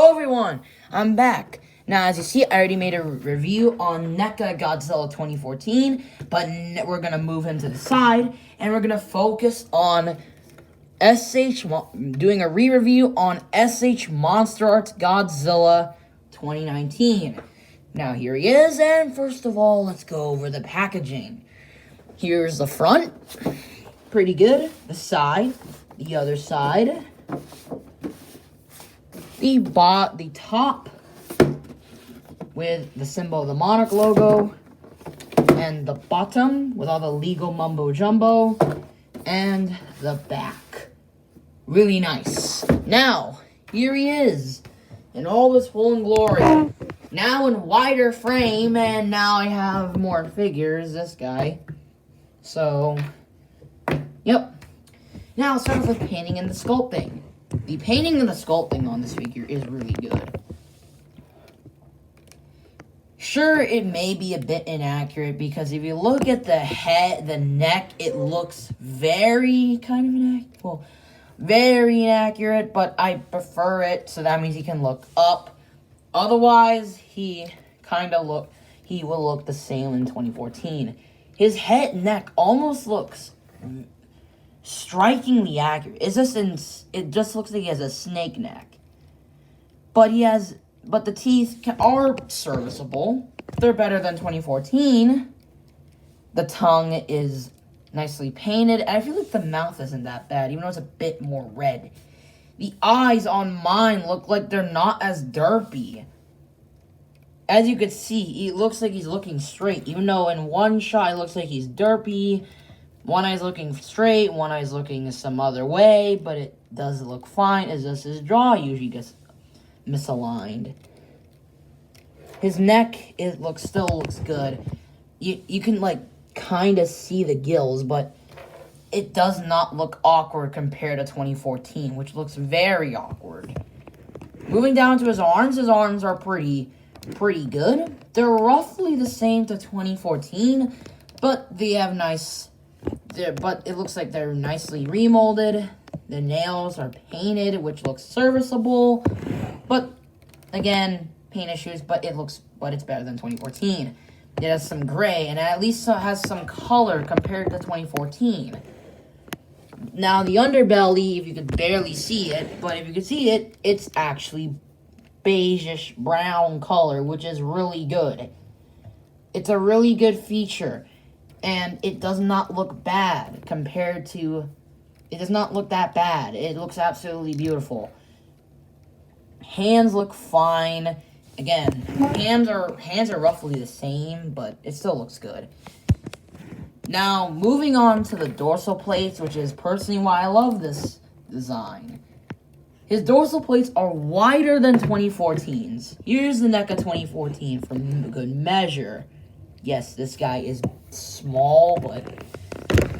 Hello everyone, I'm back. Now as you see, I already made a review on NECA Godzilla 2014, but we're going to move him to the side, and we're going to focus on doing a re-review on SH Monster Arts Godzilla 2019. Now here he is, and first of all, let's go over the packaging. Here's the front, pretty good. The side, the other side. The top with the symbol of the Monarch logo, and the bottom with all the legal mumbo jumbo, and the back. Really nice. Now, here he is in all his full glory. Now in wider frame, and now I have more figures, this guy. So, yep. Now let's start off with painting and the sculpting. The painting and the sculpting on this figure is really good. Sure, it may be a bit inaccurate because if you look at the head, the neck, it looks very very inaccurate, but I prefer it, so that means he can look up. Otherwise, he will look the same in 2014. His head and neck almost looks strikingly accurate. It just looks like he has a snake neck. But the teeth are serviceable. They're better than 2014. The tongue is nicely painted. And I feel like the mouth isn't that bad, even though it's a bit more red. The eyes on mine look like they're not as derpy. As you can see, it looks like he's looking straight, even though in one shot it looks like he's derpy. One eye's looking straight, one eye's looking some other way, but it does look fine. It's just his jaw usually gets misaligned. His neck, still looks good. You can, kind of see the gills, but it does not look awkward compared to 2014, which looks very awkward. Moving down to his arms are pretty good. They're roughly the same to 2014, but they have but it looks like they're nicely remolded. The nails are painted, which looks serviceable. But again, paint issues, but it's better than 2014. It has some gray, and it at least has some color compared to 2014. Now, the underbelly, if you could barely see it, but if you could see it, it's actually beigeish brown color, which is really good. It's a really good feature. And it does not look bad it does not look that bad. It looks absolutely beautiful. Hands look fine. Again, hands are roughly the same, but it still looks good. Now, moving on to the dorsal plates, which is personally why I love this design. His dorsal plates are wider than 2014's. Here's the NECA 2014 for good measure. Yes, this guy is small, but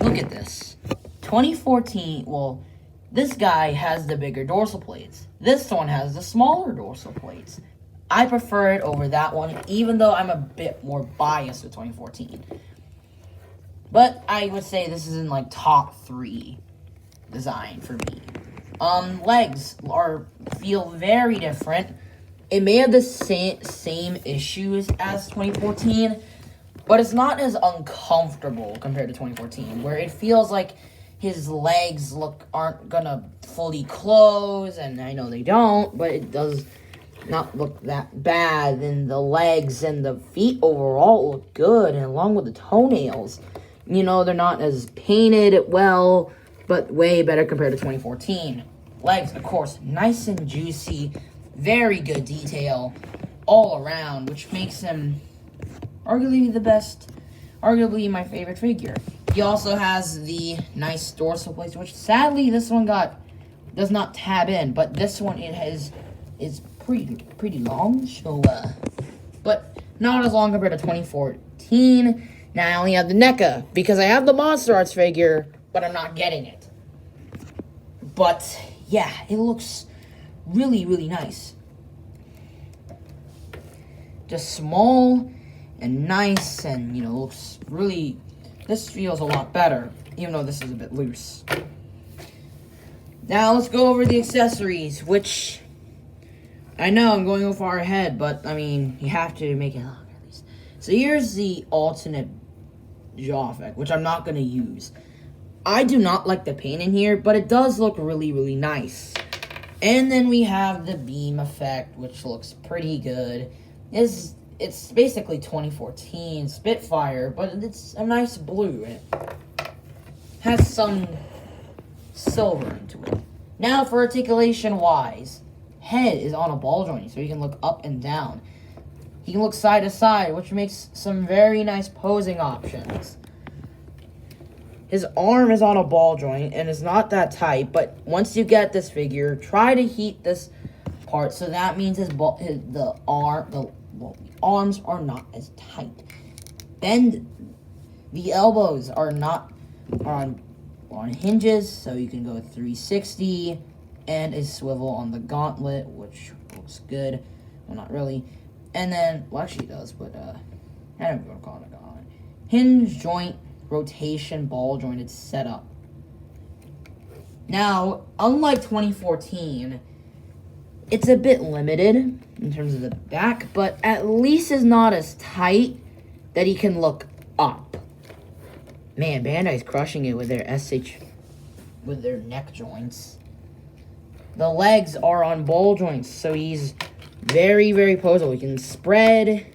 look at this. 2014, well, this guy has the bigger dorsal plates. This one has the smaller dorsal plates. I prefer it over that one, even though I'm a bit more biased with 2014. But I would say this is in, top 3 design for me. Legs feel very different. It may have the same issues as 2014, but it's not as uncomfortable compared to 2014, where it feels like his legs aren't gonna fully close, and I know they don't, but it does not look that bad. And the legs and the feet overall look good, and along with the toenails, they're not as painted well, but way better compared to 2014. Legs, of course, nice and juicy, very good detail all around, which makes him arguably the best, arguably my favorite figure. He also has the nice dorsal plates, which sadly this one does not tab in, but this one is pretty long, so but not as long compared to 2014. Now I only have the NECA because I have the Monster Arts figure, but I'm not getting it. But yeah, it looks really, really nice. Just small and nice, and looks really, this feels a lot better, even though this is a bit loose. Now let's go over the accessories, which I know I'm going far ahead, but I mean, you have to make it look at least. So here's the alternate jaw effect, which I'm not going to use. I do not like the paint in here, but it does look really, really nice. And then we have the beam effect, which looks pretty good. It's basically 2014 Spitfire, but it's a nice blue. It has some silver into it. Now for articulation-wise, head is on a ball joint, so he can look up and down. He can look side to side, which makes some very nice posing options. His arm is on a ball joint, and it's not that tight, but once you get this figure, try to heat this part, so that means the arms are not as tight. Then the elbows are on hinges, so you can go 360, and a swivel on the gauntlet, which looks good. Well, not really. And then, well, actually it does, but I don't know what to call it a gauntlet. Hinge joint rotation ball jointed setup. Now, unlike 2014, it's a bit limited in terms of the back, but at least is not as tight that he can look up. Man, Bandai's crushing it with their neck joints. The legs are on ball joints, so he's very, very posable. He can spread,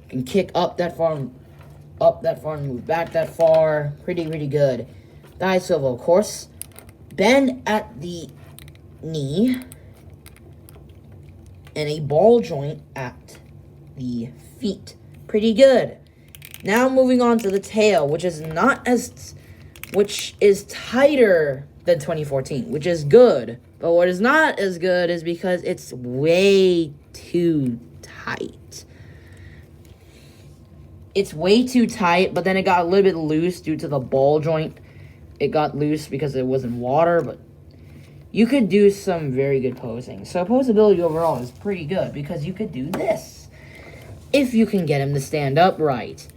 can kick up that far, and move back that far. Pretty good. Thigh swivel, of course. Bend at the knee, and a ball joint at the feet. Pretty good. Now moving on to the tail, which is tighter than 2014, which is good. But what is not as good is because it's way too tight. It's way too tight, but then it got a little bit loose due to the ball joint. It got loose because it was in water, but you could do some very good posing. So posability overall is pretty good because you could do this if you can get him to stand upright.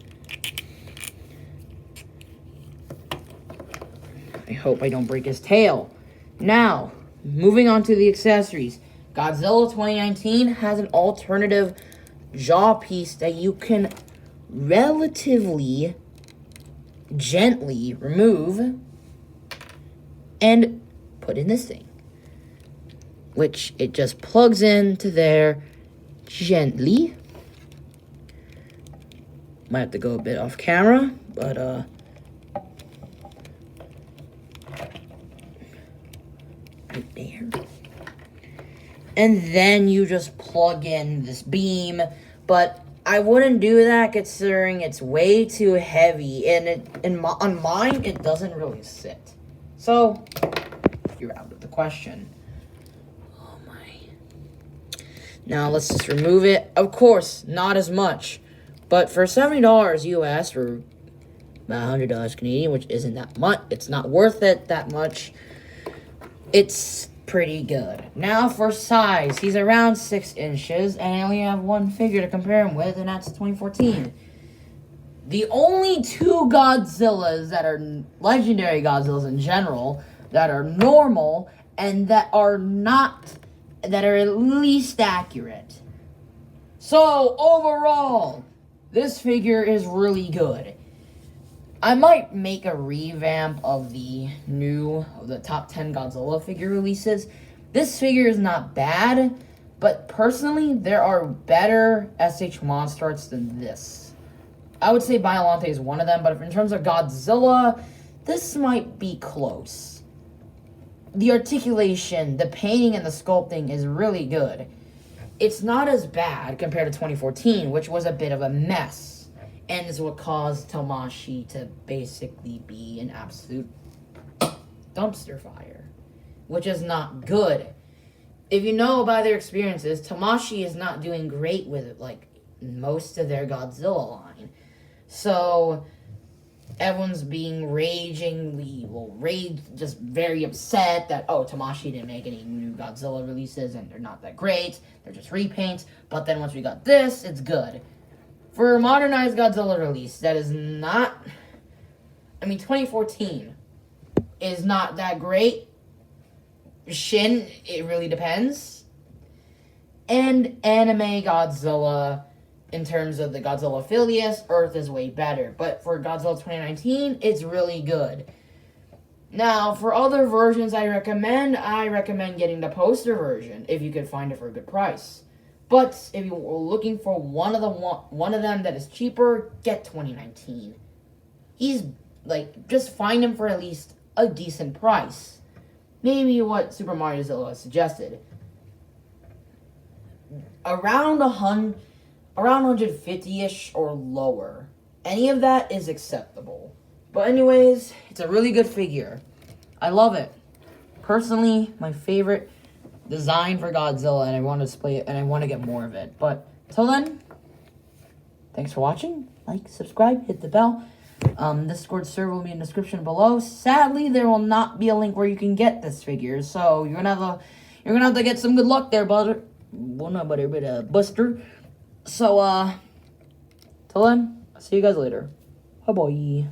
I hope I don't break his tail. Now, moving on to the accessories. Godzilla 2019 has an alternative jaw piece that you can relatively gently remove and put in this thing, which it just plugs into there gently. Might have to go a bit off camera, but right there. And then you just plug in this beam, but I wouldn't do that considering it's way too heavy, and on mine it doesn't really sit. So you're out of the question. Oh my. Now let's just remove it. Of course, not as much, but for $70 US or about $100 Canadian, which isn't that much, it's not worth it that much. It's pretty good. Now for size, he's around 6 inches, and I only have one figure to compare him with, and that's 2014. The only two Godzillas that are legendary Godzillas in general that are normal and that are at least accurate. So overall, this figure is really good. I might make a revamp of the top 10 Godzilla figure releases. This figure is not bad, but personally, there are better SH monster arts than this. I would say Biollante is one of them, but in terms of Godzilla, this might be close. The articulation, the painting, and the sculpting is really good. It's not as bad compared to 2014, which was a bit of a mess. And is what caused Tomashi to basically be an absolute dumpster fire, which is not good. If you know by their experiences, Tomashi is not doing great with like most of their Godzilla line. So everyone's being just very upset that, oh, Tomashi didn't make any new Godzilla releases and they're not that great. They're just repaints. But then once we got this, it's good. For a modernized Godzilla release, that is not... 2014 is not that great. Shin, it really depends. And anime Godzilla, in terms of the Godzilla affiliates, Earth is way better. But for Godzilla 2019, it's really good. Now, for other versions I recommend getting the poster version if you could find it for a good price. But if you were looking for one of them that is cheaper, get 2019. He's just find him for at least a decent price. Maybe what Super Mario Zilla suggested. Around 150-ish or lower. Any of that is acceptable. But anyways, it's a really good figure. I love it. Personally, my favorite design for Godzilla, and I want to display it, and I want to get more of it. But till then, thanks for watching. Like, subscribe, hit the bell. Discord server will be in the description below. Sadly, there will not be a link where you can get this figure, so you're gonna have to get some good luck there, butter. Well, not butter, but Buster. So till then, I'll see you guys later. Bye bye.